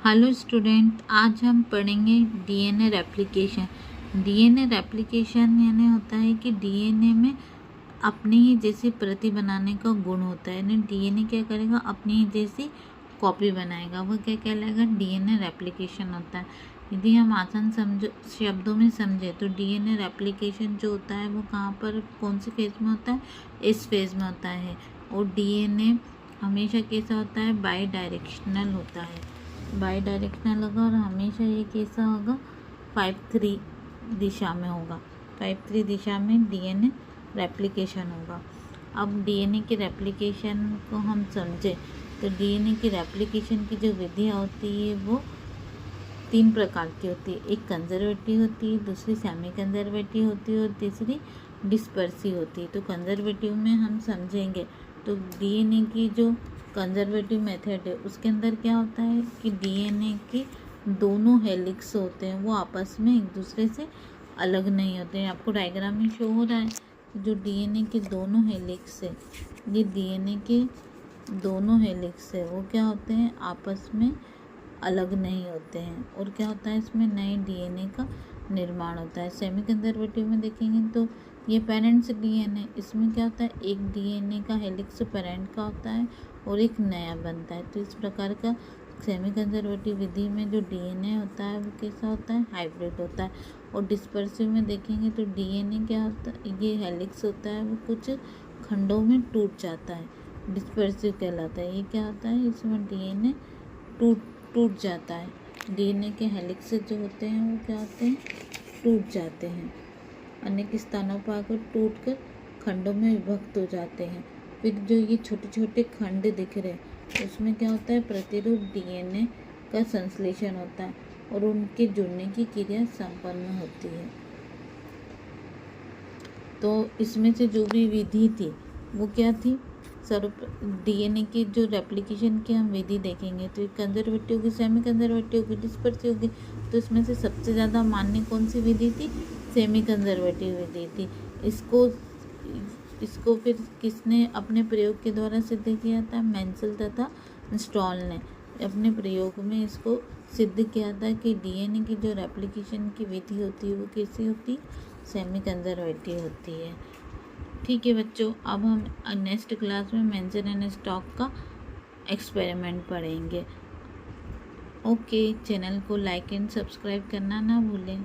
Hello student, आज हम पढ़ेंगे डीएनए रेप्लिकेशन। डीएनए रेप्लिकेशन यानी होता है कि डीएनए में अपनी ही जैसी प्रति बनाने का गुण होता है। यानी डीएनए क्या करेगा, अपनी ही जैसी कॉपी बनाएगा, वो क्या कहलाएगा, डीएनए रेप्लिकेशन होता है। यदि हम आसान शब्दों में समझे तो डीएनए रेप्लिकेशन जो होता है वो कहाँ पर, कौन से फेज में होता है, इस फेज में होता है। और डीएनए हमेशा कैसा होता है, बाई डायरेक्शनल होता है। बाई डायरेक्शनल होगा और हमेशा ये कैसा होगा, 5-3 दिशा में होगा। 5-3 दिशा में डीएनए रेप्लिकेशन होगा। अब डीएनए की रेप्लिकेशन को हम समझे तो डीएनए की रेप्लिकेशन की जो विधियाँ होती है वो 3 प्रकार की होती है। एक कंजर्वेटिव होती है, दूसरी सेमी कंजर्वेटिव होती है और तीसरी डिस्पर्सिव होती है। तो कंजर्वेटिव में हम समझेंगे तो डीएनए की जो कंजर्वेटिव मेथड है उसके अंदर क्या होता है कि डीएनए के दोनों हेलिक्स होते हैं वो आपस में एक दूसरे से अलग नहीं होते हैं। आपको डायग्राम में शो हो रहा है जो डीएनए के दोनों हेलिक्स है, ये डीएनए के दोनों हेलिक्स है वो क्या होते हैं, आपस में अलग नहीं होते हैं। और क्या होता है, इसमें नए डीएनए का निर्माण होता है। सेमी कंजर्वेटिव में देखेंगे तो ये पेरेंट्स डीएनए, इसमें क्या होता है, एक डीएनए का हेलिक्स पेरेंट का होता है और एक नया बनता है। तो इस प्रकार का सेमी कंजर्वेटिव विधि में जो डीएनए होता है वो कैसा होता है, हाइब्रिड होता है। और डिस्पर्सिव में देखेंगे तो डीएनए क्या होता है, ये हेलिक्स होता है वो कुछ खंडों में टूट जाता है, डिस्पर्सिव कहलाता है। ये क्या होता है, इसमें डीएनए टूट जाता है। डीएनए के हेलिक्स जो होते हैं वो क्या होते हैं, टूट जाते हैं, अनेक स्थानों पर आकर टूटकर खंडों में विभक्त हो जाते हैं। फिर जो ये छोटे छोटे खंड दिख रहे हैं उसमें क्या होता है, प्रतिरूप डीएनए का संश्लेषण होता है और उनके जुड़ने की क्रिया संपन्न होती है। तो इसमें से जो भी विधि थी वो क्या थी, डीएनए की जो रेप्लिकेशन की हम विधि देखेंगे तो कंजर्वेटिव होगी, सेमी कंजर्वेटिव होगी, डिस्पर्सिव होगी। तो इसमें से सबसे ज़्यादा मान्य कौन सी विधि थी, सेमी कंजर्वेटिव विधि थी। इसको फिर किसने अपने प्रयोग के द्वारा सिद्ध किया था, मेंसल तथा स्टॉल ने अपने प्रयोग में इसको सिद्ध किया था कि डीएनए की जो रेप्लिकेशन की विधि होती है वो कैसी होती, सेमी कंजर्वेटिव होती है। ठीक है बच्चों, अब हम नेक्स्ट क्लास में मेंशन एंड स्टॉक का एक्सपेरिमेंट पढ़ेंगे। ओके, चैनल को लाइक एंड सब्सक्राइब करना ना भूलें।